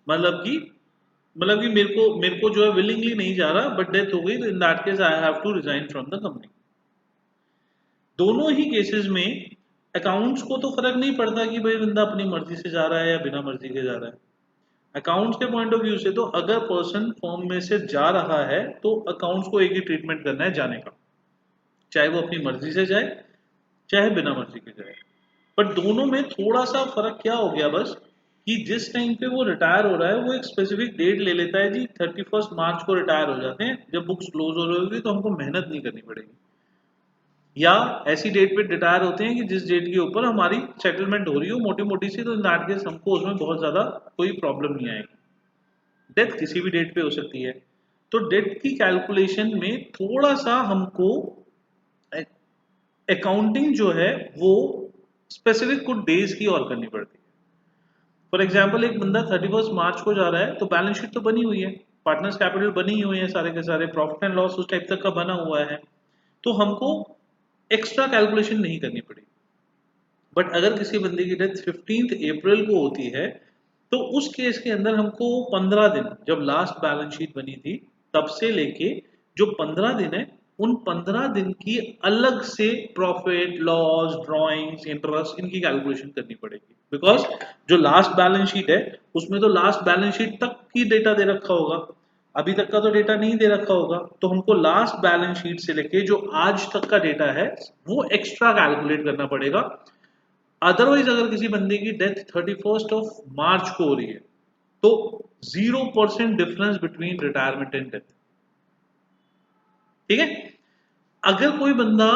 मतलब कि मेरे को जो है विलिंगली नहीं जा रहा, बट डेथ हो गई, तो in that case I have to resign from the company. दोनों ही केसेस में अकाउंट्स को तो फर्क नहीं पड़ता कि भाई बंदा अपनी मर्जी से जा रहा है या बिना मर्जी के जा रहा है। अकाउंट्स के पॉइंट ऑफ व्यू से तो अगर पर्सन फॉर्म में से जा रहा है तो अकाउंट्स को एक ही ट्रीटमेंट करना है जाने का, चाहे वो अपनी मर्जी से जाए चाहे बिना मर्जी के जाए। बट दोनों में थोड़ा सा फर्क क्या हो गया बस, कि जिस टाइम पे वो रिटायर हो रहा है वो एक स्पेसिफिक डेट ले लेता है जी, 31 मार्च को रिटायर हो जाते हैं, जब बुक्स क्लोज हो रही होगी तो हमको मेहनत नहीं करनी पड़ेगी। या ऐसी डेट पे रिटायर होते हैं कि जिस डेट के ऊपर हमारी सेटलमेंट हो रही हो मोटी मोटी सी, तो इन दैट केस हमको उसमें बहुत ज्यादा कोई प्रॉब्लम नहीं आएगी। डेथ किसी भी डेट पे हो सकती है। तो डेथ की कैलकुलेशन में थोड़ा सा हमको अकाउंटिंग जो है वो स्पेसिफिक कुछ डेज की और करनी पड़ती है। फॉर एग्जाम्पल एक बंदा 31 मार्च को जा रहा है तो बैलेंस शीट तो बनी हुई है, पार्टनर्स कैपिटल बनी हुई है, सारे के सारे प्रॉफिट एंड लॉस उस टाइप तक का बना हुआ है, तो हमको एक्स्ट्रा कैलकुलेशन नहीं करनी पड़ेगी। बट अगर किसी बंदे की डेथ 15 अप्रैल को होती है तो उस केस के अंदर हमको 15 दिन, जब लास्ट बैलेंस शीट बनी थी तब से लेके जो 15 दिन है, उन 15 दिन की अलग से प्रॉफिट लॉस ड्रॉइंग्स इंटरेस्ट इनकी कैलकुलेशन करनी पड़ेगी। बिकॉज जो लास्ट बैलेंस शीट है उसमें तो लास्ट बैलेंस शीट तक की डेटा दे रखा होगा, अभी तक का तो डेटा नहीं दे रखा होगा, तो हमको लास्ट बैलेंस शीट से लेके जो आज तक का डेटा है वो एक्स्ट्रा कैलकुलेट करना पड़ेगा। अदरवाइज अगर किसी बंदे की डेथ 31 मार्च को हो रही है तो 0% difference between retirement and death. ठीक है। अगर कोई बंदा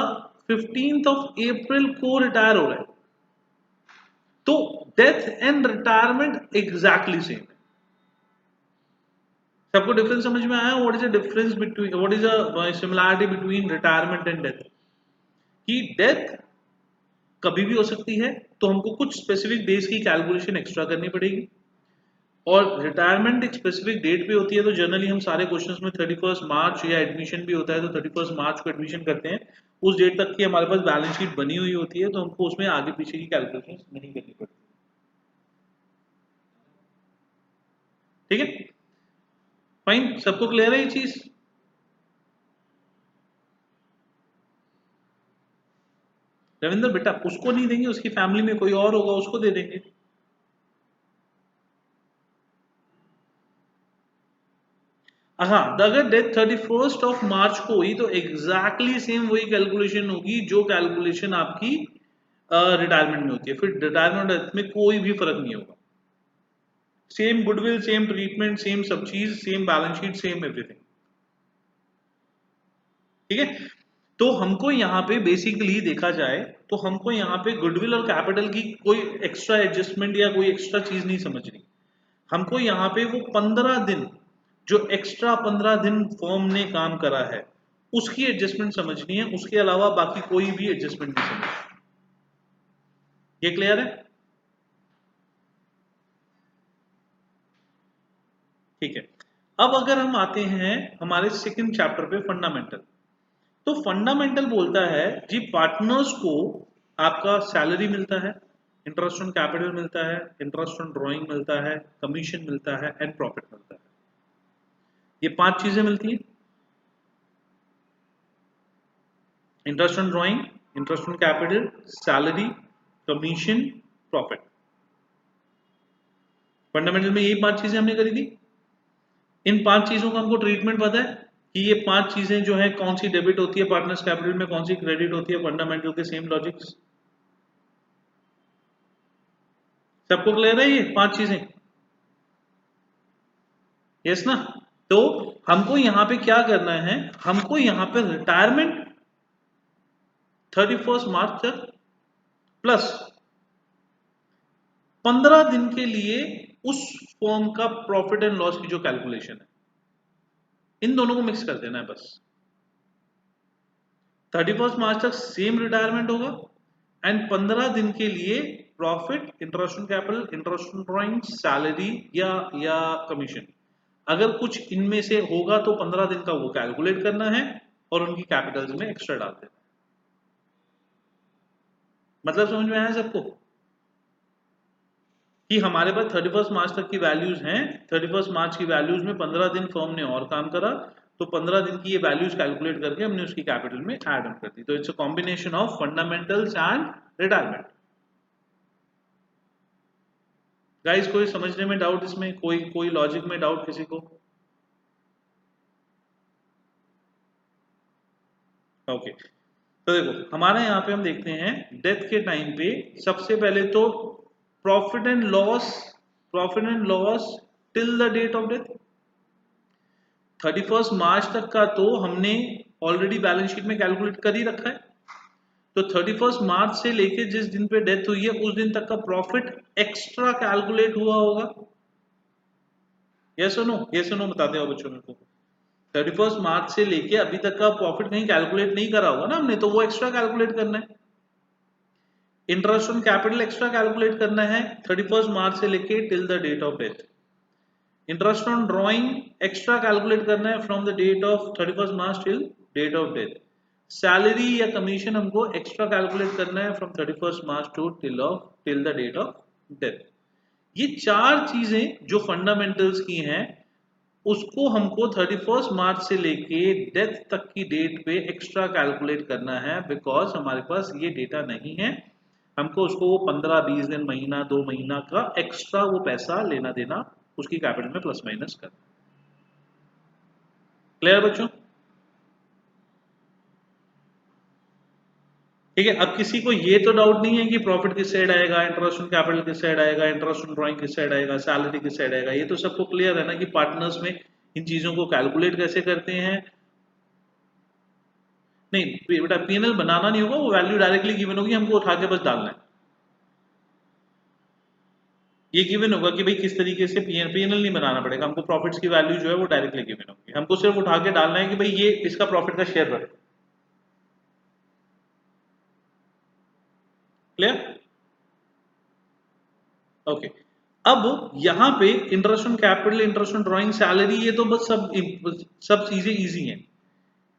15 अप्रैल को रिटायर हो रहा है तो death and retirement exactly same है। सबको डिफरेंस समझ में आया? What is the difference between, what is the similarity between retirement and death? कि डेथ कभी भी हो सकती है तो हमको कुछ स्पेसिफिक डेज की कैलकुलेशन एक्स्ट्रा करनी पड़ेगी, और रिटायरमेंट एक स्पेसिफिक डेट पे होती है। तो जनरली हम सारे क्वेश्चंस में 31 मार्च, या एडमिशन भी होता है तो 31 मार्च को एडमिशन करते हैं, उस डेट तक की हमारे पास बैलेंस शीट बनी हुई होती है, तो हमको उसमें आगे पीछे की कैलकुलेशन नहीं करनी पड़ती। ठीक है, फाइन, सबको क्लियर है ये चीज? रविंद्र बेटा उसको नहीं देंगे, उसकी फैमिली में कोई और होगा उसको दे देंगे। हाँ, अगर डेथ 31 मार्च को हुई तो एग्जैक्टली सेम वही कैलकुलेशन होगी जो कैलकुलेशन आपकी रिटायरमेंट में होती है, फिर रिटायरमेंट डेथ में कोई भी फर्क नहीं होगा। Same goodwill, same treatment, same सब चीज, same balance sheet, same everything. ठीक है। तो हमको यहाँ पे बेसिकली देखा जाए तो हमको यहाँ पे गुडविल और कैपिटल की कोई एक्स्ट्रा एडजस्टमेंट या कोई एक्स्ट्रा चीज नहीं समझनी। हमको यहाँ पे वो 15 दिन, जो एक्स्ट्रा 15 दिन फर्म ने काम करा है उसकी एडजस्टमेंट समझनी है, उसके अलावा बाकी कोई भी एडजस्टमेंट नहीं समझनी। ये क्लियर है? ठीक है। अब अगर हम आते हैं हमारे सेकंड चैप्टर पे, फंडामेंटल। तो फंडामेंटल बोलता है जी पार्टनर्स को आपका सैलरी मिलता है, इंटरेस्ट ऑन कैपिटल मिलता है, इंटरेस्ट ऑन ड्राइंग मिलता है, कमीशन मिलता है एंड प्रॉफिट मिलता है। ये 5 चीजें मिलती हैं। Interest on drawing, interest on capital, salary, commission, profit. Fundamental में यही 5 चीजें हमने करी थी। इन 5 चीजों का हमको ट्रीटमेंट पता है कि ये 5 चीजें जो है कौन सी डेबिट होती है पार्टनर्स कैपिटल में, कौन सी क्रेडिट होती है फंडामेंटल के, सेम लॉजिक्स। सबको क्लियर है ये 5 चीजें? यस ना? तो हमको यहां पे क्या करना है, हमको यहां पे रिटायरमेंट 31 मार्च तक प्लस 15 दिन के लिए उस फॉर्म का प्रॉफिट एंड लॉस की जो कैलकुलेशन है, इन दोनों को मिक्स कर देना है बस। 31 मार्च तक सेम रिटायरमेंट होगा एंड 15 दिन के लिए profit, interest on capital, interest on drawing, salary या कमीशन। अगर कुछ इनमें से होगा तो 15 दिन का वो कैलकुलेट करना है और उनकी कैपिटल्स में एक्स्ट्रा डाल देना। मतलब समझ में आया सबको? कि हमारे पास 31 मार्च तक की वैल्यूज हैं, 31 मार्च की वैल्यूज में 15 दिन फर्म ने और काम करा, तो 15 दिन की ये वैल्यूज कैलकुलेट करके हमने उसकी कैपिटल में ऐड ऑन कर दी। तो it's a combination of fundamentals and retirement. Guys कोई समझने में डाउट, इसमें कोई लॉजिक में डाउट किसी को? ओके तो देखो हमारे यहाँ पे हम देखते हैं डेथ के टाइम पे सबसे पहले तो profit and loss, profit and loss till the date of death. 31 March तक का तो हमने ऑलरेडी बैलेंस शीट में कैलकुलेट कर ही रखा है, तो 31 मार्च से लेके जिस दिन पे डेथ हुई है उस दिन तक का प्रॉफिट एक्स्ट्रा कैलकुलेट हुआ होगा। यस और नो, यस और नो बताते हो बच्चों मेरे को। 31 मार्च से लेके अभी तक का प्रॉफिट कहीं कैलकुलेट नहीं करा होगा ना हमने, तो वो एक्स्ट्रा कैलकुलेट करना है। Interest on capital extra calculate करना है 31 मार्च से लेके till the date of death. Interest on drawing extra calculate करना है from the date of 31 March till date of death. Salary या कमीशन हमको एक्स्ट्रा कैलकुलेट करना है from 31 March to till the date of death. ये चार चीजें जो फंडामेंटल्स की हैं उसको हमको 31 मार्च से लेके डेथ तक की डेट पे एक्स्ट्रा कैलकुलेट करना है, बिकॉज हमारे पास ये डेटा नहीं है। हमको उसको वो 15-20 दिन, महीना 2 महीना का एक्स्ट्रा वो पैसा लेना देना उसकी कैपिटल में प्लस माइनस करना। क्लियर बच्चों? ठीक है, अब किसी को ये तो डाउट नहीं है कि प्रॉफिट किस साइड आएगा, इंटरेस्ट ऑन कैपिटल किस साइड आएगा, इंटरेस्ट ऑन ड्राइंग किस साइड आएगा, सैलरी किस साइड आएगा? ये तो सबको क्लियर है ना कि पार्टनर्स में इन चीजों को कैलकुलेट कैसे करते हैं। नहीं बेटा, पीएनएल बनाना नहीं होगा, वो वैल्यू डायरेक्टली गिवन होगी, हमको उठा के बस डालना है। ये गिवन होगा कि भाई किस तरीके से पीएनएल नहीं बनाना पड़ेगा हमको, प्रॉफिट्स की वैल्यू जो है वो डायरेक्टली गिवन होगी, हमको सिर्फ उठा के डालना है कि भाई ये इसका प्रॉफिट का शेयर रख। क्लियर? ओके अब यहाँ पे interest on capital, interest on drawing, salary, ये तो बस सब चीजें इजी हैं।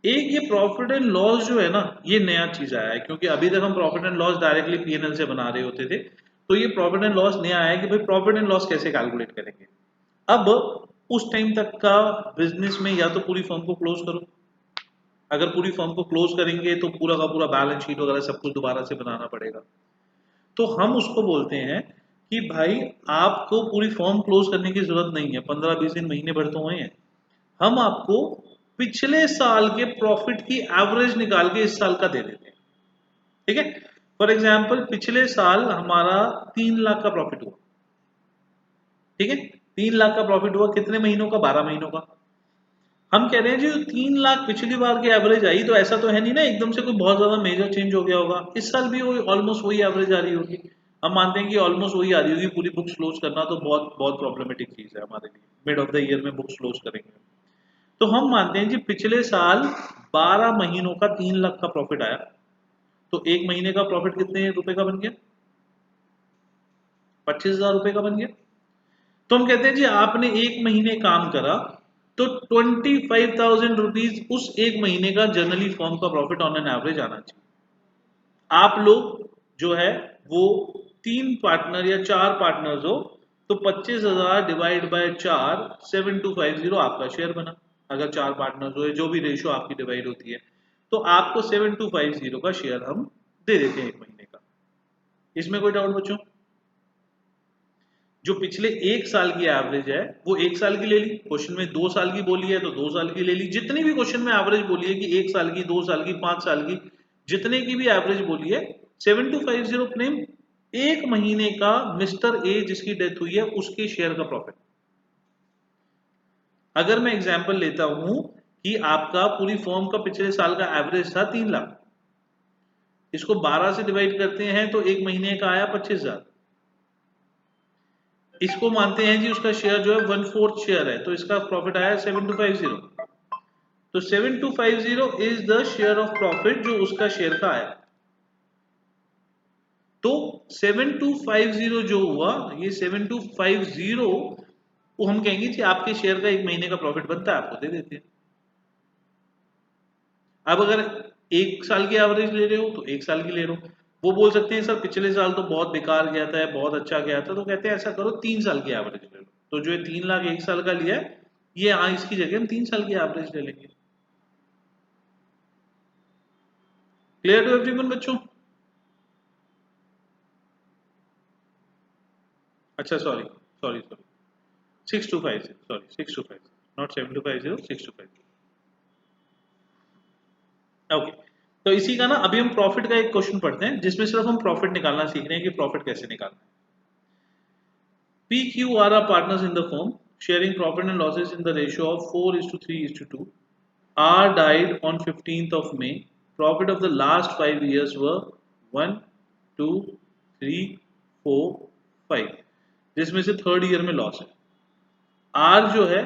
एक ये प्रॉफिट एंड लॉस जो है ना, ये नया चीज आया है, क्योंकि अभी तक हम profit and loss directly PNL से बना रहे होते थे, तो ये प्रॉफिट एंड लॉस नया आया है कि भाई प्रॉफिट एंड लॉस कैसे कैलकुलेट करेंगे। अब उस टाइम तक का बिजनेस में या तो पूरी फर्म को क्लोज करो, अगर पूरी फर्म को क्लोज करेंगे तो पूरा का पूरा बैलेंस शीट वगैरह सब कुछ दोबारा से बनाना पड़ेगा। तो हम उसको बोलते हैं कि भाई आपको पूरी फर्म क्लोज करने की जरूरत नहीं है, 15-20 दिन, महीने भर तो हुए हैं, हम आपको पिछले साल के प्रॉफिट की एवरेज निकाल के इस साल का दे देते हैं। ठीक है, फॉर एग्जाम्पल पिछले साल हमारा 3 लाख का प्रॉफिट हुआ। ठीक है, 3 लाख का प्रॉफिट हुआ, कितने महीनों का? 12 महीनों का। हम कह रहे हैं जी 3 लाख पिछली बार की एवरेज आई, तो ऐसा तो है नहीं ना एकदम से कोई बहुत ज्यादा मेजर चेंज हो गया होगा, इस साल भी वही ऑलमोस्ट वही एवरेज आ रही होगी। हम मानते हैं कि ऑलमोस्ट वही आ रही होगी, पूरी बुक्स क्लोज करना तो बहुत बहुत प्रॉब्लमेटिक चीज है हमारे लिए, मिड ऑफ द ईयर में बुक्स क्लोज करेंगे। तो हम मानते हैं जी पिछले साल 12 महीनों का 3 लाख का प्रॉफिट आया, तो एक महीने का प्रॉफिट कितने रुपए का बन गया? 25,000 रुपए का बन गया। तो हम कहते हैं जी आपने एक महीने काम करा, तो 25,000 रुपीज उस एक महीने का जनरली फर्म का प्रॉफिट ऑन एन एवरेज आना चाहिए। आप लोग जो है वो 3 पार्टनर या 4 पार्टनर्स हो, तो 25,000 डिवाइड बाय 4, 7250 आपका शेयर बना। अगर 4 पार्टनर्स हो, जो भी रेशियो आपकी डिवाइड होती है, तो आपको 7250 का शेयर हम दे देते हैं एक महीने का। इसमें कोई डाउट बच्चों? जो पिछले एक साल की एवरेज है वो एक साल की ले ली, क्वेश्चन में 2 साल की बोली है तो 2 साल की ले ली, जितनी भी क्वेश्चन में एवरेज बोली है कि 1 साल की, 2 साल की, 5 साल की, जितने की भी एवरेज बोली है 7250 क्लेम एक महीने का मिस्टर ए जिसकी डेथ हुई है उसके शेयर का प्रॉफिट। अगर मैं एग्जांपल लेता हूं कि आपका पूरी फर्म का पिछले साल का एवरेज था 3 लाख, इसको 12 से डिवाइड करते हैं तो एक महीने का आया 25,000, इसको मानते हैं जी उसका शेयर जो है 1/4 शेयर है, तो इसका प्रॉफिट आया 7250। तो 7250 is the share of profit जो उसका शेयर का आया। तो 7250 जो हुआ, ये 7250 वो हम कहेंगे कि आपके शेयर का एक महीने का प्रॉफिट बनता है, आपको दे देते हैं। अब अगर एक साल की एवरेज ले रहे हो तो एक साल की ले रहे हो, वो बोल सकते हैं सर पिछले साल तो बहुत बेकार गया था, बहुत अच्छा गया था, तो कहते हैं ऐसा करो 3 साल की एवरेज ले लो। तो जो ये 3 लाख 1 साल का लिया है, ये इसकी जगह हम 3 साल की एवरेज ले लेंगे। क्लियर टू एवरीवन बच्चों? अच्छा sorry sorry sorry, 6250, sorry 6250, not 7250, 6250। Okay, तो इसी का ना अभी हम प्रॉफिट का एक क्वेश्चन पढ़ते हैं जिसमें सिर्फ हम प्रॉफिट निकालना सीख रहे हैं कि प्रॉफिट कैसे निकालना है। PQ are our partners in the firm, sharing profit and losses in the ratio of 4:3:2. R died on 15th of May. Profit of the last 5 years were 1, 2, 3, 4, 5, जिसमें से थर्ड ईयर में लॉस है। Are जो है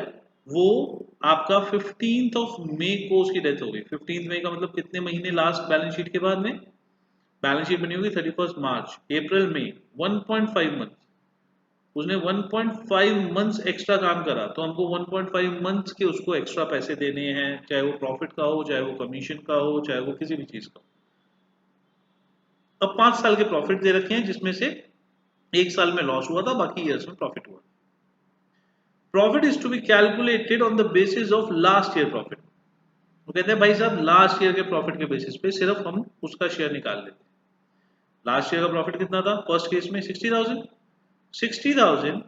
वो आपका 15 को उसकी डेथ हो गई। 15 का मतलब कितने महीने लास्ट बैलेंस शीट के बाद में? बैलेंस शीट बनी होगी 31 मार्च, अप्रैल में 1.5 मंथ। उसने 1.5 मंथ्स एक्स्ट्रा काम करा, तो हमको 1.5 मंथ्स के उसको एक्स्ट्रा पैसे देने हैं, चाहे वो प्रॉफिट का हो, चाहे वो कमीशन का हो, चाहे वो किसी भी चीज का हो। अब 5 साल के प्रॉफिट दे रखे हैं जिसमें से 1 साल में लॉस हुआ था, बाकी ईयर्स में प्रॉफिट हुआ। Profit is to be calculated on the basis of last year profit. वो कहते हैं भाई साहब लास्ट ईयर के प्रॉफिट के बेसिस पे सिर्फ हम उसका शेयर निकाल लेते हैं। लास्ट ईयर का प्रॉफिट कितना था फर्स्ट केस में? 60,000। 60,000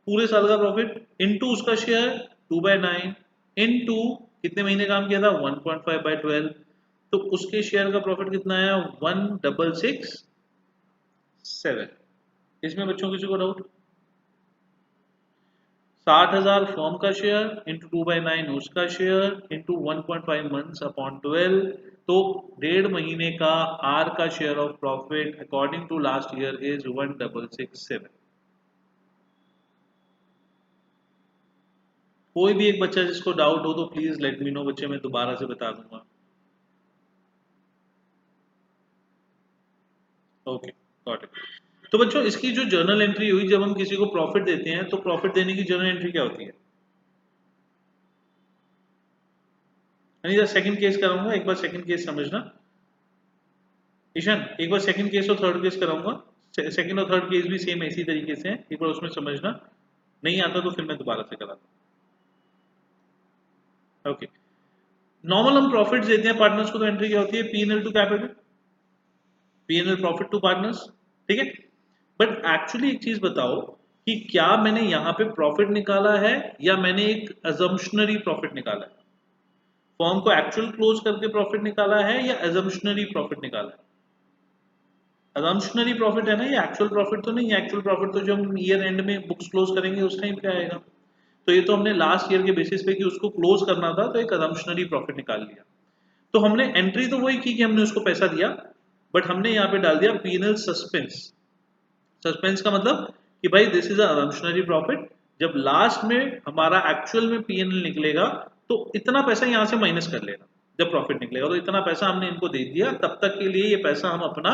पूरे साल का प्रॉफिट इनटू उसका शेयर 2/9 इनटू कितने महीने काम किया था 1.5/12, तो उसके शेयर का प्रॉफिट कितना आया 1667। इसमें बच्चों किसी को डाउट? 60,000 फर्म का शेयर इंटू 2/9 उसका शेयर इंटू 1.5 मंथ्स अपॉन 12, तो 1.5 महीने का आर का share of profit according to last year is 1667। कोई भी एक बच्चा जिसको डाउट हो तो प्लीज लेट मी नो बच्चे, मैं दोबारा से बता दूंगा। Okay got it. तो बच्चों इसकी जो जर्नल एंट्री हुई, जब हम किसी को प्रॉफिट देते हैं तो प्रॉफिट देने की जर्नल एंट्री क्या होती है? यानी सेकंड केस कराऊंगा, एक बार सेकंड केस समझना। ईशान एक बार सेकंड केस और थर्ड केस कराऊंगा। सेकंड और थर्ड केस भी सेम इसी तरीके से है, एक बार उसमें समझना। नहीं आता तो फिर मैं दोबारा से कराता हूँ। ओके, नॉर्मल हम प्रॉफिट देते हैं पार्टनर्स को, तो एंट्री क्या होती है? P&L to capital, P&L profit to partners, ठीक है। बट एक्चुअली एक चीज बताओ कि क्या मैंने यहाँ पे प्रॉफिट निकाला है या मैंने एक अजम्पशनरी प्रॉफिट निकाला है? फॉर्म को एक्चुअल क्लोज करके प्रॉफिट निकाला है या अजम्पशनरी प्रॉफिट निकाला है? अजम्पशनरी प्रॉफिट है ना, ये एक्चुअल प्रॉफिट तो नहीं है। एक्चुअल प्रॉफिट तो जब हम ईयर एंड में बुक्स क्लोज करेंगे उस टाइम पे आएगा। तो ये तो हमने लास्ट ईयर के बेसिस पे कि उसको क्लोज करना था, तो एक अजम्पशनरी प्रॉफिट निकाल लिया। तो हमने एंट्री तो वही की कि हमने उसको पैसा दिया, बट हमने यहाँ पे डाल दिया पीएनएल सस्पेंस। सस्पेंस का मतलब कि भाई दिस इज अजम्पशनरी प्रॉफिट, जब लास्ट में हमारा एक्चुअल में पीएनएल निकलेगा तो इतना पैसा यहाँ से माइनस कर लेना। जब प्रॉफिट निकलेगा तो इतना पैसा हमने इनको दे दिया, तब तक के लिए ये पैसा हम अपना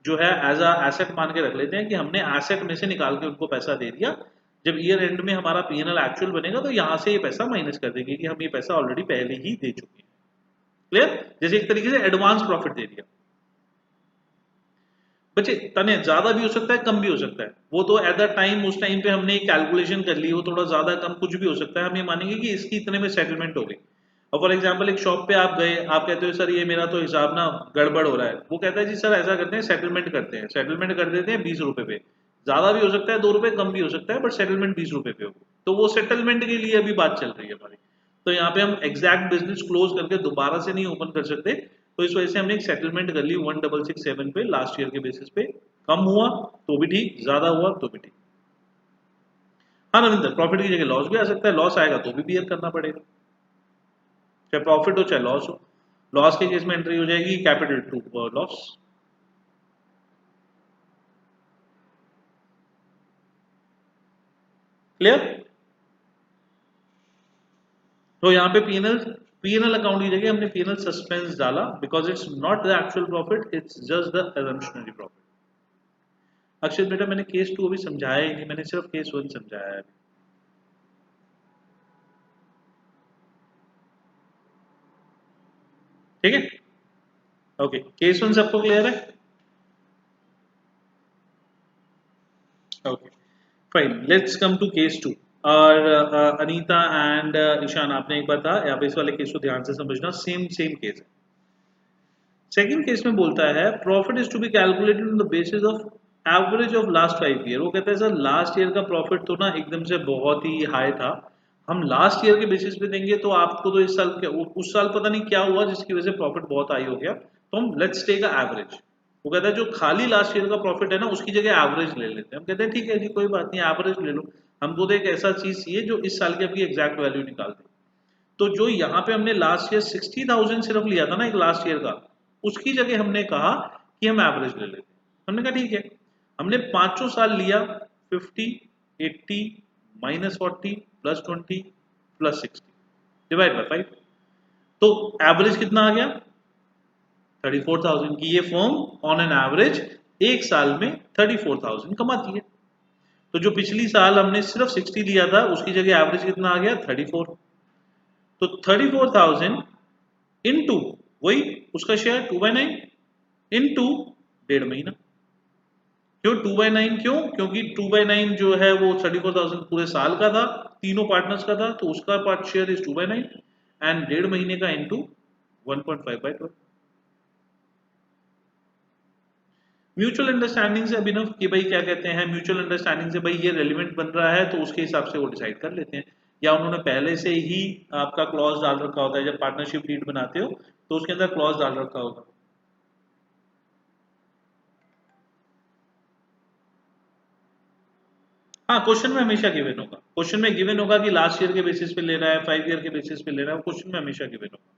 जो है एज अ एसेट मान के रख लेते हैं कि हमने एसेट में से निकाल के उनको पैसा दे दिया। जब ईयर एंड में हमारा पीएनएल एक्चुअल बनेगा तो यहाँ से ये पैसा माइनस कर देंगे कि हम ये पैसा ऑलरेडी पहले ही दे चुके हैं। क्लियर? जैसे एक तरीके से एडवांस प्रॉफिट दे दिया। बच्चे तने ज्यादा भी हो सकता है, कम भी हो सकता है, वो तो एट द टाइम उस टाइम पे हमने कैलकुलेशन कर ली, वो थोड़ा ज्यादा कम कुछ भी हो सकता है। हम ये मानेंगे कि इसकी इतने में सेटलमेंट हो गई। और फॉर एग्जाम्पल एक शॉप पे आप गए, आप कहते हो सर ये मेरा तो हिसाब ना गड़बड़ हो रहा है, वो कहता है जी सर ऐसा करते हैं सेटलमेंट करते हैं, सेटलमेंट कर देते हैं 20 रुपए पे। ज्यादा भी हो सकता है 2 रुपए, कम भी हो सकता है, बट सेटलमेंट 20 रुपए पे हो। तो वो सेटलमेंट के लिए अभी बात चल रही है हमारी। तो यहाँ पे हम एग्जैक्ट बिजनेस क्लोज करके दोबारा से नहीं ओपन कर सकते, तो इस वजह से हमने एक सेटलमेंट कर ली 1667 पे लास्ट ईयर के बेसिस पे। कम हुआ तो भी ठीक, ज्यादा हुआ तो भी ठीक। हाँ रविंदर, प्रॉफिट की जगह लॉस भी आ सकता है, लॉस आएगा तो भी बियर करना पड़ेगा, चाहे प्रॉफिट हो चाहे लॉस हो। लॉस के केस में एंट्री हो जाएगी कैपिटल टू लॉस। क्लियर? तो यहाँ पे पीएनएल, पीएनएल अकाउंट की जगह हमने पीएनएल सस्पेंस डाला because it's not the actual profit, it's just the assumptionary profit. Akshay बेटा मैंने केस 2 अभी समझाया ही नहीं, मैंने सिर्फ केस 1 समझाया है। ठीक है, ओके, केस 1 सबको क्लियर है? Fine, let's come to case two. और अनीता एंड ईशान, आपने एक बात कहा, आप इस वाले केस को ध्यान से समझना, सेम सेम केस है। सेकंड केस में बोलता है profit is to be calculated on the basis of average of last 5 year. वो कहता है सर लास्ट ईयर का प्रॉफिट तो ना एकदम से बहुत ही हाई था, हम लास्ट ईयर के बेसिस पे देंगे तो आपको तो इस साल उस साल पता नहीं क्या हुआ जिसकी वजह से प्रॉफिट बहुत हाई हो गया, तो हम लेट्स टेक अ एवरेज। वो कहता है जो खाली लास्ट ईयर का प्रॉफिट है ना उसकी जगह एवरेज ले लेते हैं। हम कहते हैं ठीक है जी, कोई बात नहीं, एवरेज ले लो, हमको तो एक ऐसा चीज चाहिए जो इस साल की आपकी एग्जैक्ट वैल्यू निकाल दे। तो जो यहाँ पे हमने लास्ट ईयर 60,000 सिर्फ लिया था ना एक लास्ट ईयर का, उसकी जगह हमने कहा कि हम एवरेज ले लेते हैं। हमने कहा ठीक है, हमने पांचों साल लिया, 50, 80, -40, +20, +60 डिवाइड बाय 5, तो एवरेज कितना आ गया 34,000 की। ये फर्म ऑन एन एवरेज एक साल में 34,000 कमाती है। तो जो पिछली साल हमने सिर्फ 60 लिया था उसकी जगह एवरेज कितना आ गया 34। तो 34,000 इनटू वही उसका शेयर 2/9 इनटू 1.5 महीना। क्यों 2/9? क्यों? क्योंकि 2/9 जो है वो 34,000 पूरे साल का था, तीनों पार्टनर्स का था, तो उसका पार्ट शेयर इज 2/9 एंड 1.5 महीने का इंटू 1.5/12। म्यूचुअल अंडरस्टैंडिंग से अभिनव कि भाई क्या कहते हैं, म्यूचुअल अंडरस्टैंडिंग से भाई ये रेलिवेंट बन रहा है तो उसके हिसाब से वो डिसाइड कर लेते हैं, या उन्होंने पहले से ही आपका क्लॉज डाल रखा होता है, जब पार्टनरशिप डीड बनाते हो तो उसके अंदर क्लॉज डाल रखा होगा। हाँ, क्वेश्चन में हमेशा गिवन होगा, क्वेश्चन में गिवन होगा कि लास्ट ईयर के बेसिस पे ले रहा है, 5 ईयर के बेसिस पे ले रहा है, क्वेश्चन में हमेशा गिवन होगा।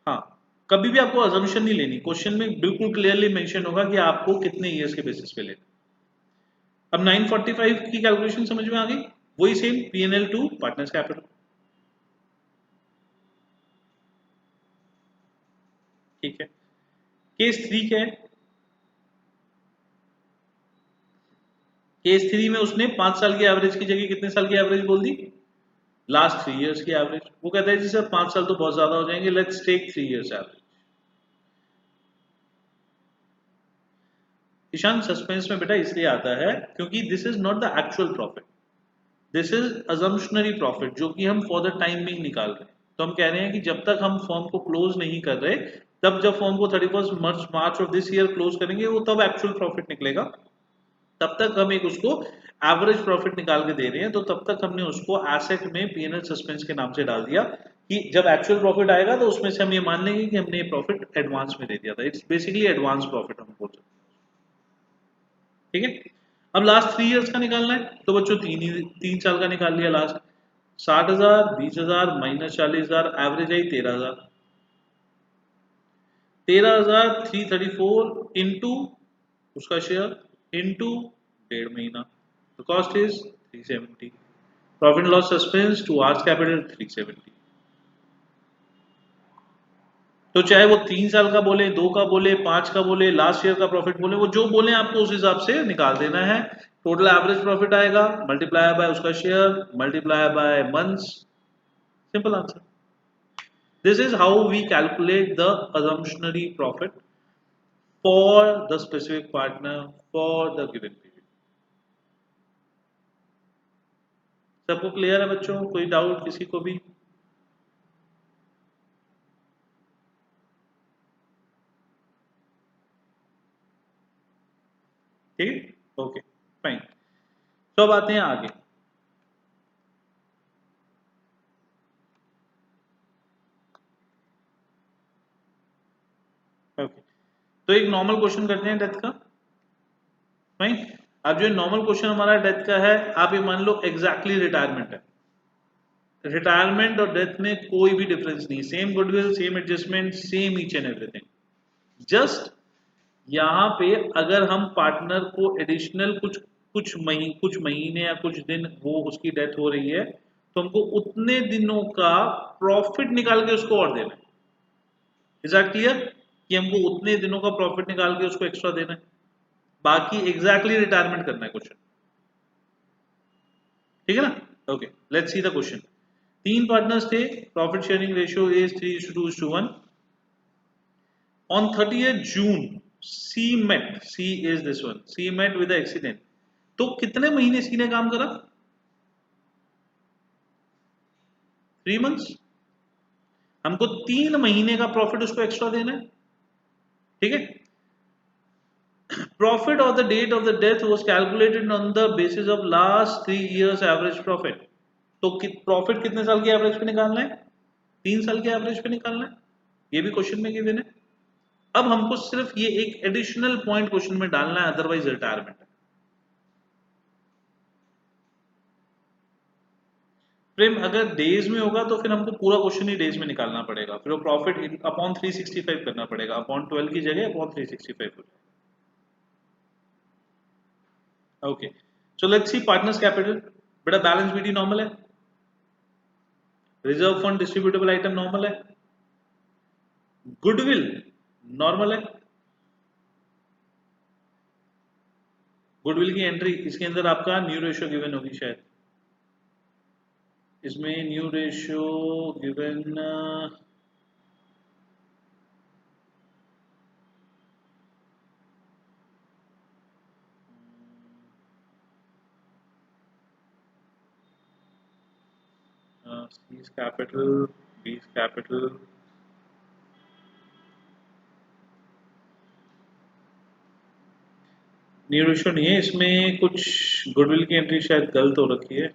हाँ, कभी भी आपको अजम्पशन नहीं लेनी, क्वेश्चन में बिल्कुल क्लियरली मेंशन होगा कि आपको कितने ईयर्स के बेसिस पे लेना। अब 945 की कैलकुलेशन समझ में आ गई, वही same PNL to partners capital. ठीक है, केस 3 क्या है? केस 3 में उसने 5 साल की एवरेज की जगह कितने साल की एवरेज बोल दी, लास्ट 3 ईयर्स की एवरेज। वो कहता है जी सर 5 साल तो बहुत ज्यादा हो जाएंगे, let's take 3 years average. Ishan suspense में बेटा इसलिए आता है क्योंकि this is not the actual profit, this is assumptionary profit जो कि हम फॉर द टाइम बिंग निकाल रहे हैं। तो हम कह रहे हैं कि जब तक हम फॉर्म को क्लोज नहीं कर रहे, तब जब फॉर्म को 31 मार्च ऑफ दिस ईयर क्लोज करेंगे वो तब एक्चुअल प्रॉफिट निकलेगा। तब तक हम एक उसको एवरेज प्रॉफिट निकाल के दे रहे हैं, तो तब तक हमने उसको एसेट में पीएनएल सस्पेंस के नाम से डाल दिया कि जब एक्चुअल प्रॉफिट आएगा तो उसमें से हम ये मान लेंगे कि हमने ये प्रॉफिट एडवांस में दे दिया था। इट्स बेसिकली एडवांस प्रॉफिट हम बोल सकते हैं। ठीक है, अब लास्ट 3 ईयर्स का निकालना है, तो बच्चों 3 साल का निकाल लिया लास्ट। 60,000, 20,000, -40,000, एवरेज आई 13,000। 13,334 इंटू उसका शेयर इंटू 1.5 महीना, the cost is 370। Profit loss suspense to R's capital 370। तो चाहे वो 3 साल का बोले, 2 का बोले, 5 का बोले, लास्ट ईयर का प्रॉफिट बोले, वो जो बोले आपको उस हिसाब से निकाल देना है। टोटल एवरेज प्रॉफिट आएगा, मल्टीप्लाई बाय उसका share, multiply by months, simple answer. This is how we calculate the assumptionary profit for the specific partner for the given period। सबको क्लियर है बच्चों, कोई डाउट किसी को भी? ठीक, ओके, फाइन। तो अब आते हैं आगे। ओके, तो एक नॉर्मल क्वेश्चन करते हैं डेथ का। फाइन, अब जो नॉर्मल क्वेश्चन हमारा डेथ का है, आप ये मान लो एग्जैक्टली रिटायरमेंट है। रिटायरमेंट और डेथ में कोई भी डिफरेंस नहीं, same goodwill, same adjustment, same each and everything. Just यहाँ पे अगर हम पार्टनर को एडिशनल कुछ महीने या कुछ दिन वो उसकी डेथ हो रही है, तो हमको उतने दिनों का प्रॉफिट निकाल के उसको और देना है। इज दैट क्लियर कि हमको उतने दिनों का प्रॉफिट निकाल के उसको एक्स्ट्रा देना है, बाकी एग्जैक्टली रिटायरमेंट करना है क्वेश्चन। ठीक है ना? Okay, let's see the question. 3 partners थे, profit sharing ratio is 3:2:1। On 30th June C met, C is this one, C met with accident. तो कितने महीने सी ने काम करा? 3 मंथ्स। हमको 3 महीने का प्रॉफिट उसको एक्स्ट्रा देना है, ठीक है। Profit of the date of the death was calculated on the basis of last 3 years average profit. तो प्रॉफिट कितने साल की एवरेज पे निकालना है? 3 साल के एवरेज पे निकालना है। ये भी क्वेश्चन में गिवन है। अब हमको सिर्फ ये एक एडिशनल पॉइंट क्वेश्चन में डालना है, अदरवाइज रिटायरमेंट है। प्रेम अगर डेज में होगा तो फिर हमको पूरा क्वेश्चन ही डेज में निकालना पड़ेगा, फिर वो प्रॉफिट अपॉन 365 करना पड़ेगा, अपॉन 12 की जगह अपॉन 365 हो जाएगा। Okay, so let's see partners capital. बेटा बैलेंस बीटी नॉर्मल है, reserve fund distributable item normal है, गुडविल नॉर्मल है। गुडविल की एंट्री इसके अंदर आपका न्यू रेशियो गिवन होगी शायद, इसमें new ratio given C is capital, B is capital, new ratio नहीं है इसमें, कुछ गुडविल की एंट्री शायद गलत हो रखी है।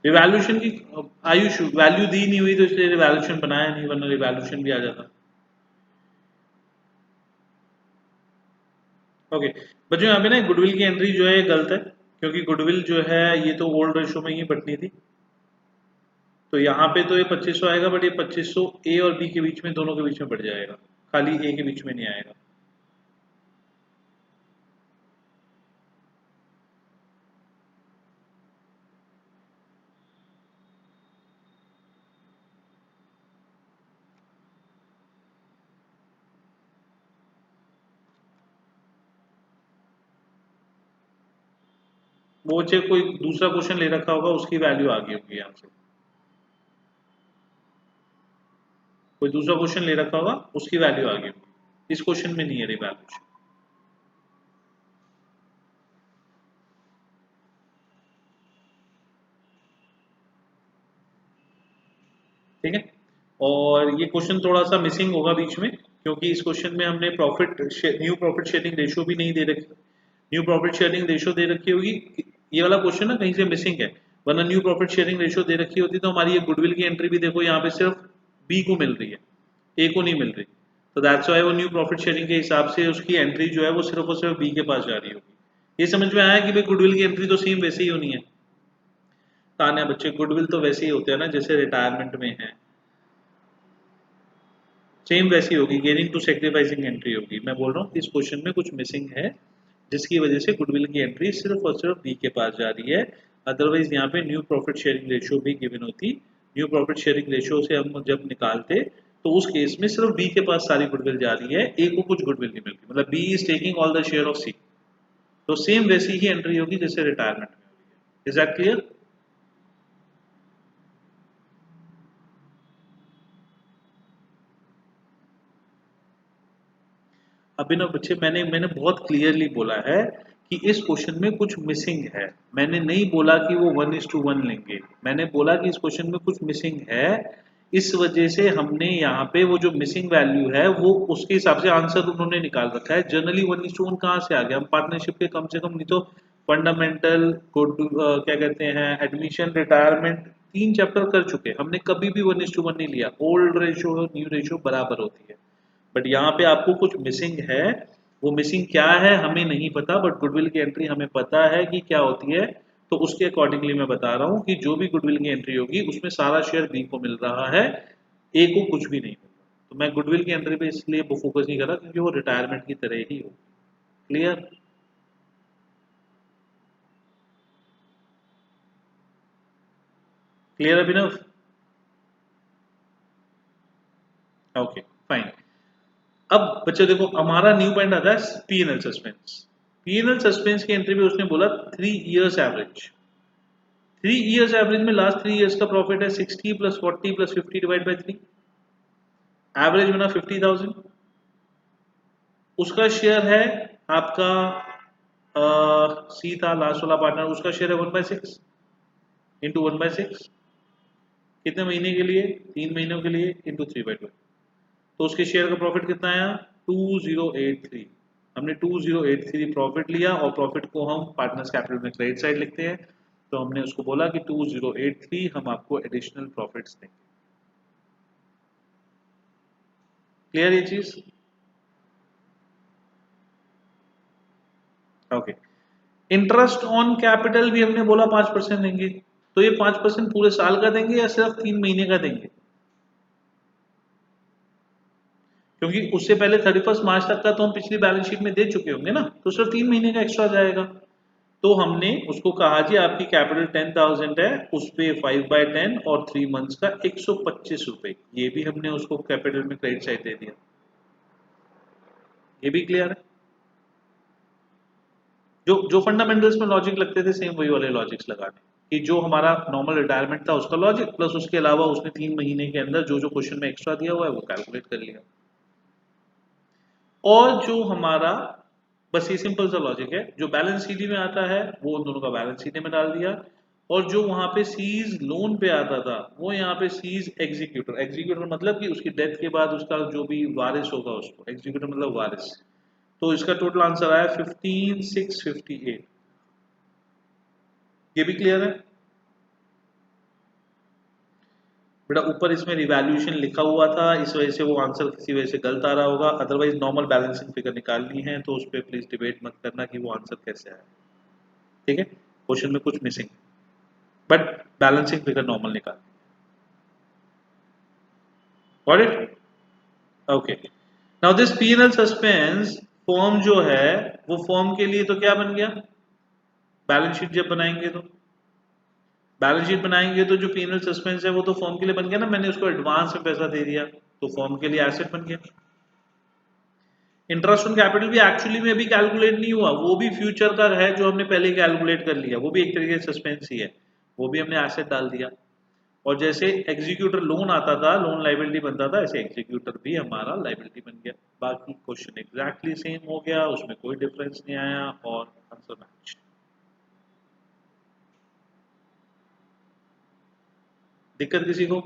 रिवैल्यूएशन की आयुष वैल्यू दी नहीं हुई तो इसलिए रिवैल्यूएशन बनाया नहीं, वरना रिवैल्यूएशन भी आ जाता। ओके बच्चों, यहाँ पे ना गुडविल की एंट्री जो है गलत है, क्योंकि गुडविल जो है ये तो ओल्ड रेशियो में ही बटनी थी। तो यहाँ पे तो ये 2500 आएगा, बट ये 2500 ए और बी के बीच में, दोनों के बीच में बढ़ जाएगा, खाली ए के बीच में नहीं आएगा। वो चाहे कोई दूसरा क्वेश्चन ले रखा होगा, उसकी वैल्यू आ गई होगी यहाँ से, कोई दूसरा क्वेश्चन ले रखा होगा उसकी वैल्यू आ गई होगी, इस क्वेश्चन में नहीं है रिवैल्यूएशन। ठीक है, और ये क्वेश्चन थोड़ा सा मिसिंग होगा बीच में, क्योंकि इस क्वेश्चन में हमने profit new profit sharing ratio भी नहीं दे रखी, न्यू प्रॉफिट शेयरिंग रेशियो दे रखी होगी। ये वाला क्वेश्चन ना कहीं से मिसिंग है, वरना न्यू प्रॉफिट शेयरिंग रेशियो दे रखी होती तो हमारी ये गुडविल की एंट्री भी देखो यहाँ पे सिर्फ बी को मिल रही है, ए को नहीं मिल रही। तो दैट्स वाई वो न्यू प्रॉफिट शेयरिंग के हिसाब से उसकी एंट्री जो है वो सिर्फ और सिर्फ बी के पास जा रही होगी। ये समझ में आया कि भाई गुडविल की एंट्री तो सेम वैसे ही होनी है। ताने बच्चे, गुडविल तो वैसे ही होते हैं ना जैसे रिटायरमेंट में है, सेम वैसी होगी, गेनिंग टू सेक्रीफाइसिंग एंट्री होगी। मैं बोल रहा हूँ इस क्वेश्चन में कुछ मिसिंग है, जिसकी वजह से गुडविल की एंट्री सिर्फ और सिर्फ बी के पास जा रही है। अदरवाइज यहाँ पे न्यू प्रॉफिट शेयरिंग रेशियो भी गिवन होती, न्यू प्रॉफिट शेयरिंग रेशियो से हम जब निकालते तो उस केस में सिर्फ बी के पास सारी गुडविल जा रही है, ए को कुछ गुडविल नहीं मिलती, मतलब B is taking all the share of C. तो सेम वैसी ही एंट्री होगी जैसे रिटायरमेंट में होगी। Is that clear? अभिनव बच्चे, मैंने मैंने बहुत क्लियरली बोला है कि इस क्वेश्चन में कुछ मिसिंग है। मैंने नहीं बोला कि वो 1:1 लेंगे, मैंने बोला कि इस क्वेश्चन में कुछ मिसिंग है, इस वजह से हमने यहाँ पे वो जो मिसिंग वैल्यू है वो उसके हिसाब से आंसर उन्होंने निकाल रखा है। जनरली 1:1 कहाँ से आ गया? हम पार्टनरशिप के कम से कम नहीं तो फंडामेंटल गुड क्या कहते हैं, एडमिशन, रिटायरमेंट, 3 चैप्टर कर चुके, हमने कभी भी 1:1 नहीं लिया। ओल्ड रेशियो और न्यू रेशियो बराबर होती है, बट यहाँ पे आपको कुछ मिसिंग है। वो मिसिंग क्या है हमें नहीं पता, बट गुडविल की एंट्री हमें पता है कि क्या होती है। तो उसके अकॉर्डिंगली मैं बता रहा हूँ कि जो भी गुडविल की एंट्री होगी उसमें सारा शेयर बी को मिल रहा है, ए को कुछ भी नहीं मिल रहा। तो मैं गुडविल की एंट्री पे इसलिए फोकस नहीं कर रहा क्योंकि वो रिटायरमेंट की तरह ही हो। Clear? Clear Abhinav? Okay fine. अब बच्चे देखो, हमारा न्यू पॉइंट आता है पीएनएल सस्पेंस। पीएनएल सस्पेंस की एंट्री पे उसने बोला 3 years एवरेज। 3 years एवरेज में लास्ट 3 years का प्रॉफिट है 60 + 40 + 50 डिवाइड बाई 3। एवरेज बना 50,000, उसका शेयर है आपका सी था लास्ट वाला पार्टनर, उसका शेयर है 1/6 इंटू 1/6, कितने महीने के लिए, 3 महीनों के लिए, इंटू 3/12, तो उसके शेयर का प्रॉफिट कितना आया 2083। हमने 2083 प्रॉफिट लिया और प्रॉफिट को हम पार्टनर्स कैपिटल में क्रेडिट साइड लिखते हैं, तो हमने उसको बोला कि 2083 हम आपको एडिशनल प्रॉफिट्स देंगे। क्लियर ये चीज? ओके। इंटरेस्ट ऑन कैपिटल भी हमने बोला 5% देंगे, तो ये 5% पूरे साल का देंगे या सिर्फ 3 महीने का देंगे? क्योंकि उससे पहले 31 मार्च तक का तो हम पिछली बैलेंस शीट में दे चुके होंगे ना, तो सिर्फ 3 महीने का एक्स्ट्रा जाएगा। तो हमने उसको कहा जी आपकी कैपिटल 10,000 है, उस पे 5/10 और 3 मंथ्स का 125 रुपए, ये भी हमने उसको कैपिटल में क्रेडिट साइड दे दिया। ये भी क्लियर है? जो जो फंडामेंटल्स में लॉजिक लगते थे सेम वही वाले लॉजिक्स लगाने, कि जो हमारा नॉर्मल रिटायरमेंट था उसका लॉजिक प्लस उसके अलावा उसने 3 महीने के अंदर जो जो क्वेश्चन में एक्स्ट्रा दिया हुआ है वो कैलकुलेट कर लिया। और जो हमारा बस ये सिंपल सा लॉजिक है, जो बैलेंस शीट में आता है वो उन दोनों का बैलेंस शीट में डाल दिया, और जो वहां पे सीज लोन पे आता था वो यहाँ पे सीज एग्जीक्यूटर, एग्जीक्यूटर मतलब कि उसकी डेथ के बाद उसका जो भी वारिस होगा उसको, एग्जीक्यूटर मतलब वारिस। तो इसका टोटल आंसर आया 15,658। ये भी क्लियर है बेटा? ऊपर इसमें रिवैल्यूएशन लिखा हुआ था, इस वजह से वो आंसर किसी वजह से गलत आ रहा होगा, अदरवाइज नॉर्मल बैलेंसिंग फिगर निकालनी है तो उस पर प्लीज डिबेट मत करना कि वो आंसर कैसे आया। ठीक है, क्वेश्चन में कुछ missing, but balancing figure normal निकाल। Got it? Okay. Now this PNL suspense form जो है वो फॉर्म के लिए तो क्या बन गया, बैलेंस शीट जब बनाएंगे तो, बैलेंस शीट बनाएंगे तो जो पीएनएल सस्पेंस है वो तो फॉर्म के लिए बन गया ना, मैंने उसको एडवांस में पैसा दे दिया तो फॉर्म के लिए एसेट बन गया। इंटरेस्ट ऑन कैपिटल भी एक्चुअली में अभी कैलकुलेट नहीं हुआ, वो भी फ्यूचर का है जो हमने पहले कैलकुलेट कर लिया, वो भी एक तरीके से सस्पेंस ही है, वो भी हमने एसेट डाल दिया। और जैसे एग्जीक्यूटर लोन आता था, लोन लाइबिलिटी बनता था, ऐसे एग्जीक्यूटर भी हमारा लाइबिलिटी बन गया। बाकी क्वेश्चन एग्जैक्टली सेम हो गया, उसमें कोई डिफरेंस नहीं आया और आंसर मैच। दिक्कत किसी को?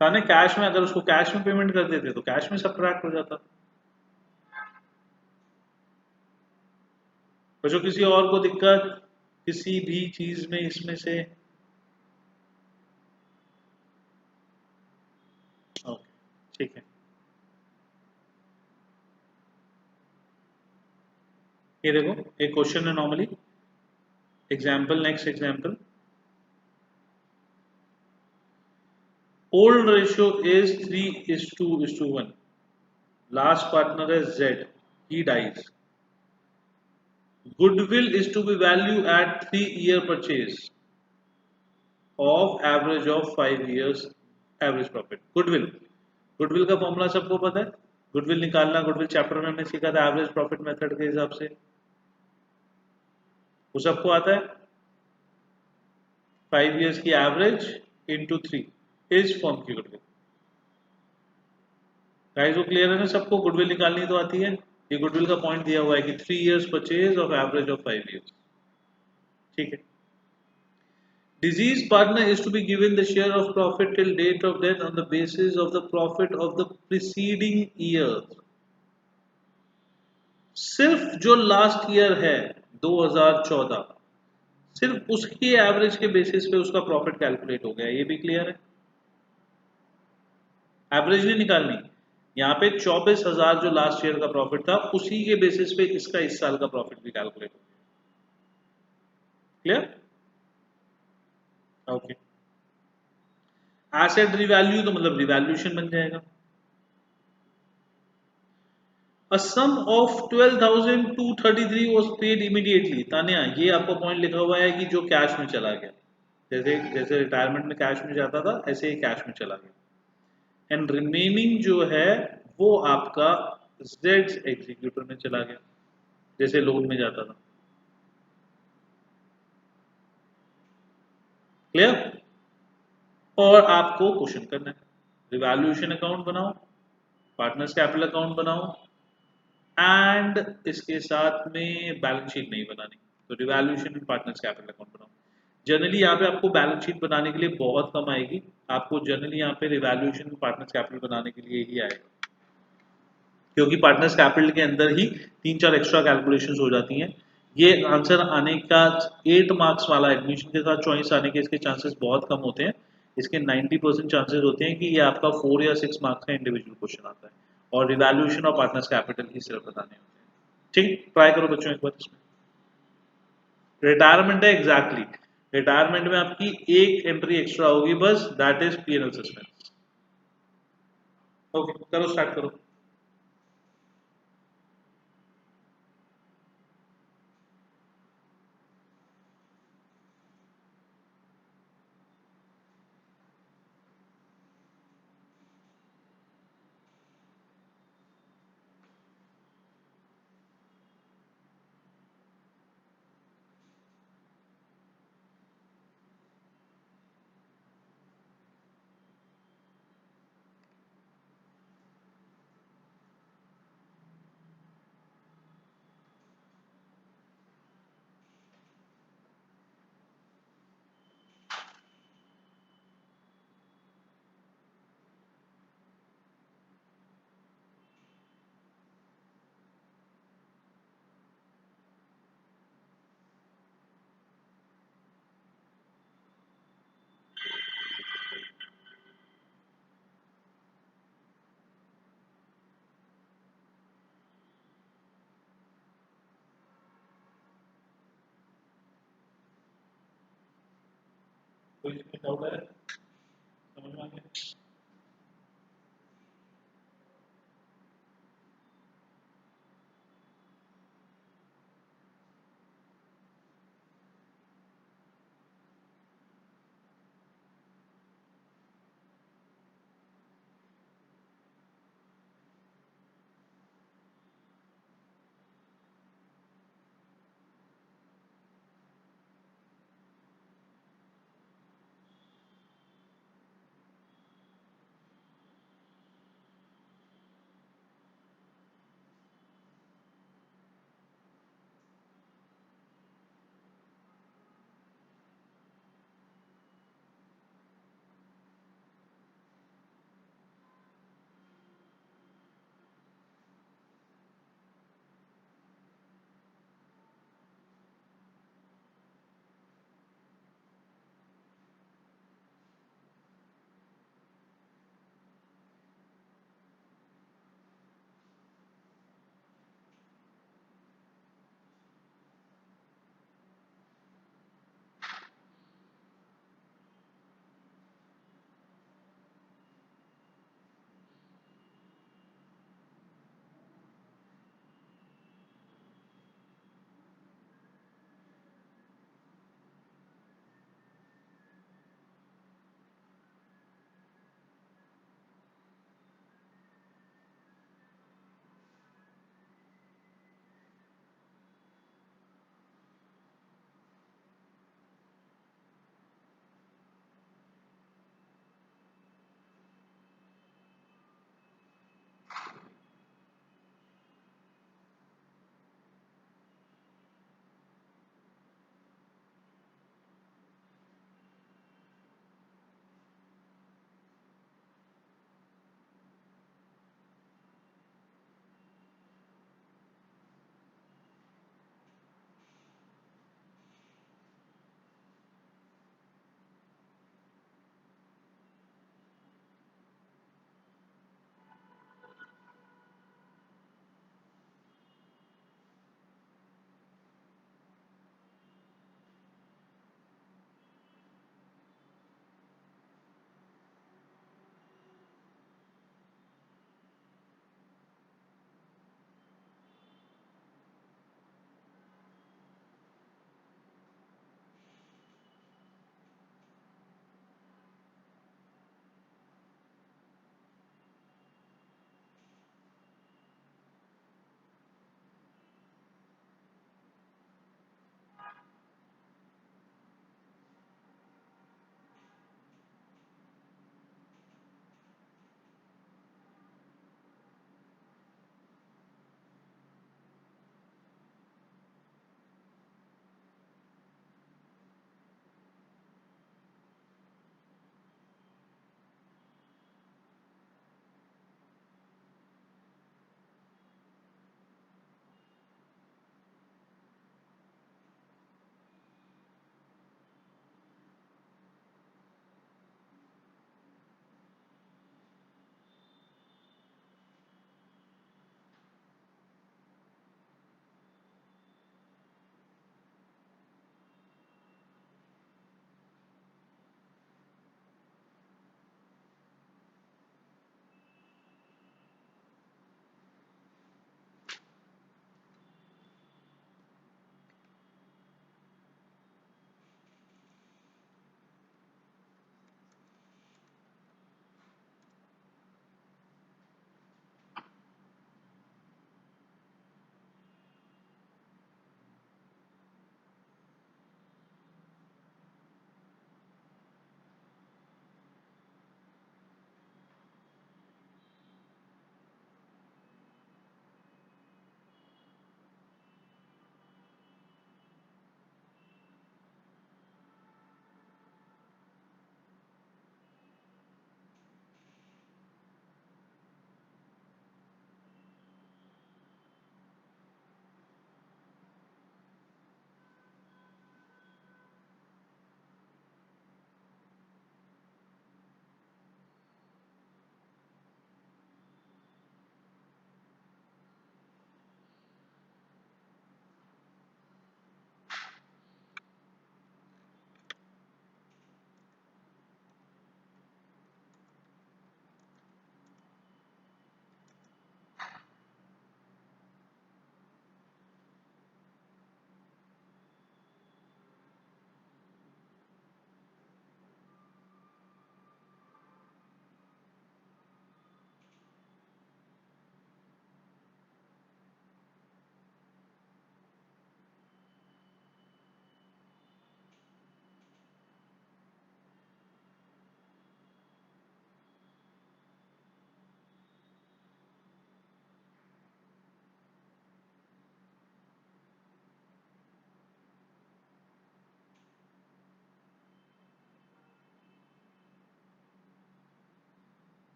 थाने कैश में, अगर उसको कैश में पेमेंट कर देते तो कैश में सब्ट्रैक्ट हो जाता। तो जो किसी और को दिक्कत किसी भी चीज में इसमें से? ओके, ठीक है। ये देखो एक क्वेश्चन है normally, example, next example, old ratio is 3:1, last partner है Z, he dies, goodwill is to be value at 3 year purchase of average of 5 years average profit। Goodwill, goodwill का फॉर्मूला सबको पता है, गुडविल निकालना, goodwill chapter में हमने सीखा था एवरेज प्रॉफिट मेथड के हिसाब से, वो सबको आता है। 5 years की एवरेज इंटू 3 इज फॉर्म की गुडविल। गाइस वो क्लियर है ना सबको? गुडविल निकालनी तो आती है, ये गुडविल का पॉइंट दिया हुआ है कि 3 years purchase of average of 5 years। ठीक है। Deceased partner is to be given the share of profit till date of death on the basis of the profit of the preceding year। सिर्फ जो last year है 2014, सिर्फ उसकी average के basis पे उसका प्रॉफिट कैलकुलेट हो गया, ये भी क्लियर है? एवरेज नहीं निकालनी, यहाँ पे 24,000 जो लास्ट ईयर का प्रॉफिट था उसी के बेसिस पे इसका इस साल का प्रॉफिट भी कैलकुलेट हो गया। क्लियर? ओके। एसेट रिवैल्यू तो मतलब रिवैल्यूएशन बन जाएगा। A sum of 12,233 was paid immediately। Tanya ये आपका पॉइंट लिखा हुआ है कि जो कैश में चला गया, जैसे जैसे रिटायरमेंट में कैश में जाता था ऐसे ही कैश में चला गया। एंड रिमेनिंग जो है वो आपका जेड एग्जीक्यूटर में चला गया, जैसे लोन में जाता था। क्लियर? और आपको क्वेश्चन करना है, रिवैल्यूएशन अकाउंट बनाओ, पार्टनर्स कैपिटल अकाउंट बनाओ, एंड इसके साथ में बैलेंस शीट नहीं बनानी, तो revaluation and partners capital account बनाओ। जनरली यहाँ पे आपको बैलेंस शीट बनाने के लिए बहुत कम आएगी, आपको जनरली यहाँ पे रिवैल्यूएशन पार्टनर्स कैपिटल बनाने के लिए ही आएगा, क्योंकि पार्टनर्स कैपिटल के अंदर ही 3-4 एक्स्ट्रा कैलकुलेशंस हो जाती हैं। ये आंसर आने का 8 मार्क्स वाला एडमिशन के साथ चॉइस आने के इसके चांसेस बहुत कम होते हैं। इसके 90% चांसेस होते हैं कि ये आपका 4 या 6 मार्क्स का इंडिविजुअल क्वेश्चन आता है, और रिवैल्यूएशन और पार्टनर्स कैपिटल ही सिर्फ बताने होते हैं। ठीक, ट्राई करो बच्चों एक बार इसमें। रिटायरमेंट है, एग्जैक्टली रिटायरमेंट में आपकी एक एंट्री एक्स्ट्रा होगी बस, that is PNL suspense. Okay, करो, स्टार्ट करो। कोई डाउट है, समझ में आ गया?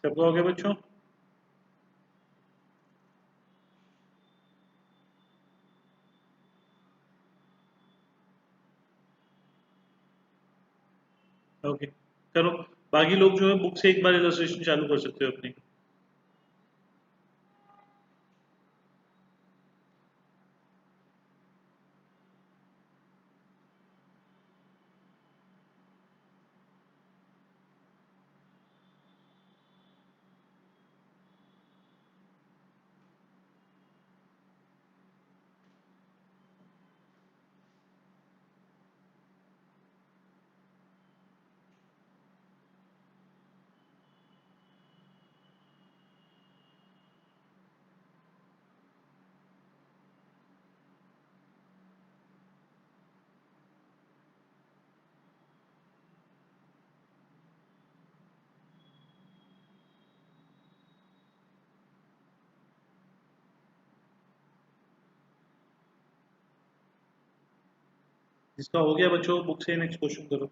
सबका हो गया बच्चों? ओके, करो। बाकी लोग जो है बुक से एक बार इलस्ट्रेशन चालू कर सकते हो अपनी। जिसका हो गया बच्चों बुक से नेक्स्ट क्वेश्चन करो।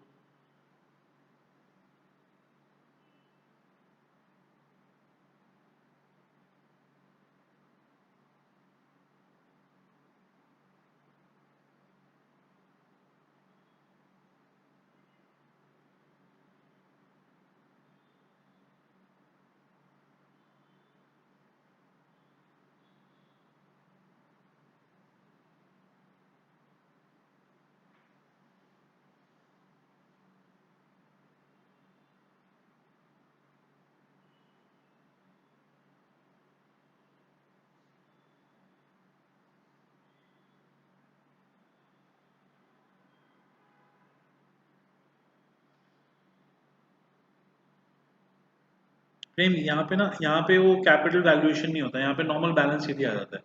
नहीं, यहाँ पे ना, यहाँ पे वो कैपिटल वैल्यूएशन नहीं होता, यहाँ पे नॉर्मल बैलेंस शीट ही आ जाता है।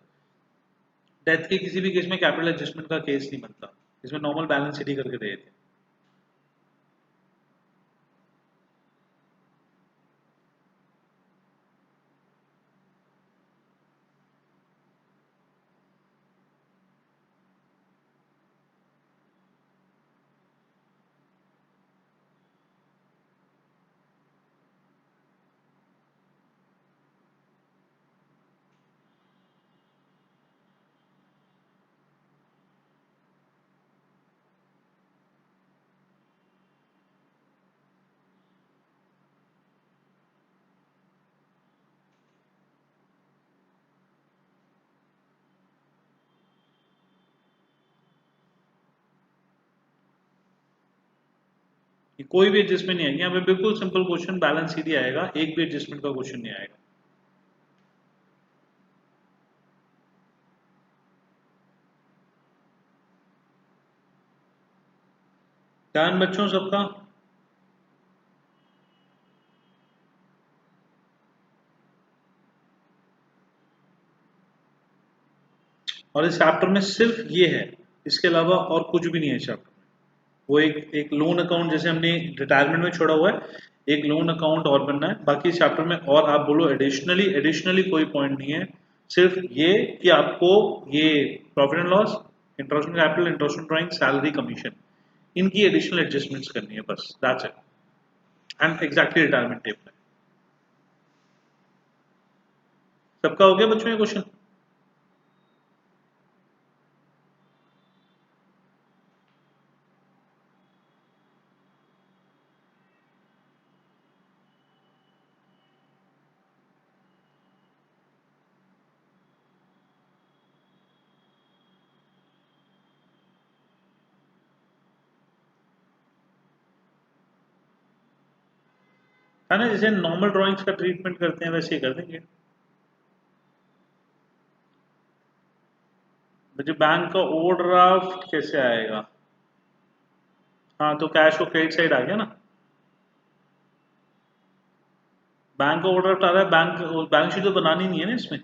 डेथ के किसी भी केस में कैपिटल एडजस्टमेंट का केस नहीं बनता, इसमें नॉर्मल बैलेंस शीट ही करके दे देते। कोई भी एडजस्टमेंट नहीं आएगी यहाँ पे, बिल्कुल सिंपल क्वेश्चन, बैलेंस शीट ही आएगा, एक भी एडजस्टमेंट का क्वेश्चन नहीं आएगा। डन बच्चों सबका? और इस चैप्टर में सिर्फ ये है, इसके अलावा और कुछ भी नहीं है चैप्टर में। वो एक लोन अकाउंट जैसे हमने रिटायरमेंट में छोड़ा हुआ है, एक लोन अकाउंट और बनना है, बाकी इस चैप्टर में और आप बोलो एडिशनली एडिशनली कोई पॉइंट नहीं है। सिर्फ ये कि आपको ये profit and loss, interest capital, interest drawing, salary, commission, इनकी एडिशनल एडजस्टमेंट्स करनी है, बस that's it. And exactly retirement table. सबका हो गया बच्चों ये क्वेश्चन? है ना, जैसे नॉर्मल ड्राइंग्स का ट्रीटमेंट करते हैं वैसे ही कर देंगे। मुझे बैंक का ओवरड्राफ्ट कैसे आएगा? हाँ, तो कैश को क्रेडिट साइड आ गया ना। बैंक का ओवरड्राफ्ट आ रहा है, बैंक बैलेंस शीट तो बनानी नहीं है ना इसमें।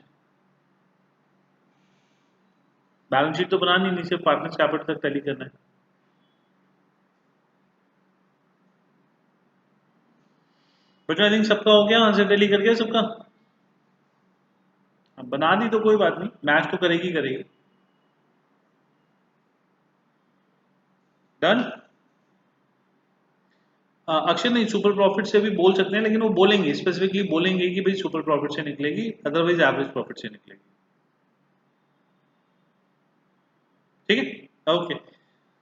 बैलेंस शीट तो बनानी नहीं, सिर्फ पार्टनर्स कैपिटल तक टैली करना है। बच्चों आई थिंक सबका हो गया, आंसर टैली कर गया सबका? अब बना दी तो कोई बात नहीं, मैच तो करेगी करेगी। डन। अक्षय नहीं, सुपर प्रॉफिट से भी बोल सकते हैं, लेकिन वो बोलेंगे स्पेसिफिकली, बोलेंगे कि भाई सुपर प्रॉफिट से निकलेगी, अदरवाइज एवरेज प्रॉफिट से निकलेगी। ठीक है, ओके।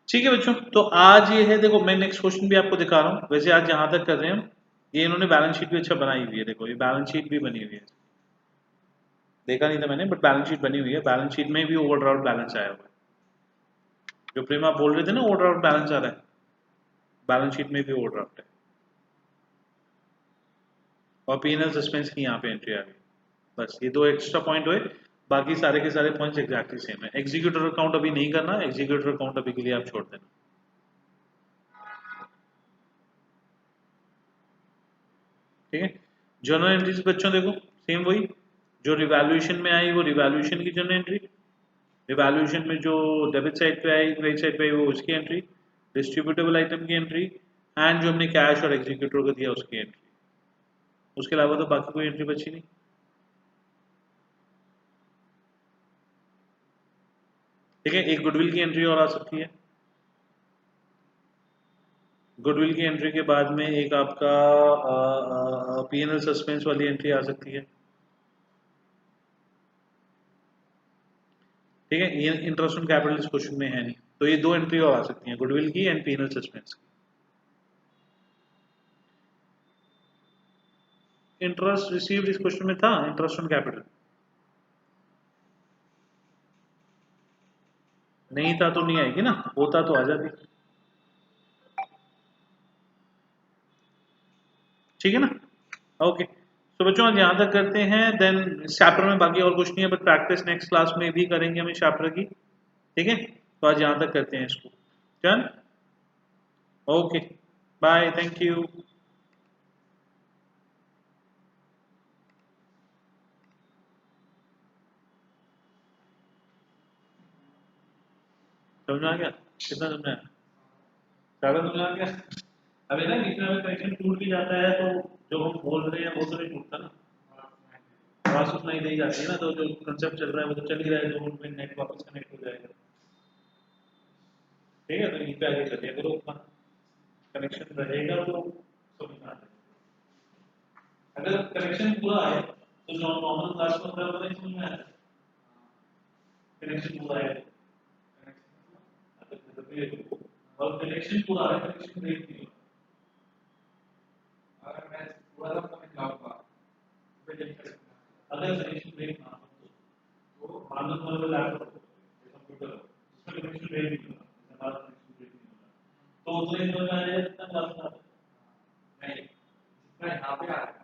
ठीक है बच्चों, तो आज ये है, देखो मैं नेक्स्ट क्वेश्चन भी आपको दिखा रहा हूँ। वैसे आज जहां तक कर रहे हैं हम, ये इन्होंने बैलेंस शीट भी अच्छा बनाई हुई है, देखो ये बैलेंस शीट भी बनी हुई है, देखा नहीं था मैंने, बट बैलेंस शीट बनी हुई है। बैलेंस शीट में भी ओवरड्राफ्ट बैलेंस आया हुआ है, जो प्रेम आप बोल रहे थे ना ओवरड्राफ्ट बैलेंस आ रहा है, बैलेंस शीट में भी ओवरड्राफ्ट है। और पीएनएल सस्पेंस की यहाँ पे एंट्री आ गई। बस ये दो एक्स्ट्रा पॉइंट हुए, बाकी सारे के सारे पॉइंट्स एग्जैक्टली सेम है। एग्जीक्यूटर अकाउंट अभी नहीं करना, एग्जीक्यूटर अकाउंट अभी के लिए आप छोड़ देना। ठीक है, जर्नल एंट्रीज बच्चों देखो सेम वही, जो रिवैल्यूएशन में आई वो रिवैल्यूएशन की जर्नल एंट्री, रिवैल्यूएशन में जो डेबिट साइड पे आई, क्रेडिट साइड पे आई, वो उसकी एंट्री, डिस्ट्रीब्यूटेबल आइटम की एंट्री, एंड जो हमने कैश और एग्जीक्यूटर को दिया उसकी एंट्री। उसके अलावा तो बाकी कोई एंट्री बची नहीं। ठीक है, एक गुडविल की एंट्री और आ सकती है। गुडविल की एंट्री के बाद में एक आपका पीएनएल सस्पेंस वाली एंट्री आ सकती है। ठीक है, ये इंटरेस्ट ऑन कैपिटल इस क्वेश्चन में है नहीं, तो ये दो एंट्री और आ सकती हैं, गुडविल की एंड पीएनएल सस्पेंस की। इंटरेस्ट रिसीव्ड इस क्वेश्चन में था, इंटरेस्ट ऑन कैपिटल नहीं था तो नहीं आएगी ना, होता तो आ जाती। ठीक है ना, ओके। तो बच्चों आज यहाँ तक करते हैं, देन चैप्टर में बाकी और कुछ नहीं है, बट प्रैक्टिस नेक्स्ट क्लास में भी करेंगे हम इस चैप्टर की। ठीक है, तो आज यहाँ तक करते हैं इसको, done, okay, bye, thank you. समझ में आ गया, कितना समझ में आया, ज़्यादा समझ में आ गया। अभी ना बीच में अगर कनेक्शन टूट भी जाता है तो जो हम बोल रहे हैं वो तो नहीं टूटता ना, आवाज सुनाई नहीं जाती है ना, तो जो कंसेप्ट चल रहा है वो तो चल ही रहा है, 2 मिनट में नेट वापस कनेक्ट हो जाएगा। ठीक है, तो यहीं पे आगे चलिए, करो अपना कनेक्शन रहेगा तो समझ में आ जाएगा। अगर कनेक्शन पूरा है तो जो नॉर्मल क्लास में होता है वो नहीं समझ में आता, कनेक्शन पूरा है और कनेक्शन पूरा है, कनेक्शन ब्रेक नहीं होता। अगर मैं पूरा कनेक्ट लाऊंगा अगर कनेक्शन ब्रेक ना हो तो मान लो तुम्हारे लैपटॉप कंप्यूटर उसमें कनेक्शन ब्रेक नहीं होता, हमारा कनेक्शन ब्रेक नहीं होता, तो उतने समझ में आ जाएगा जितना क्लास में आता है। नहीं, जितना यहाँ पे आ रहा है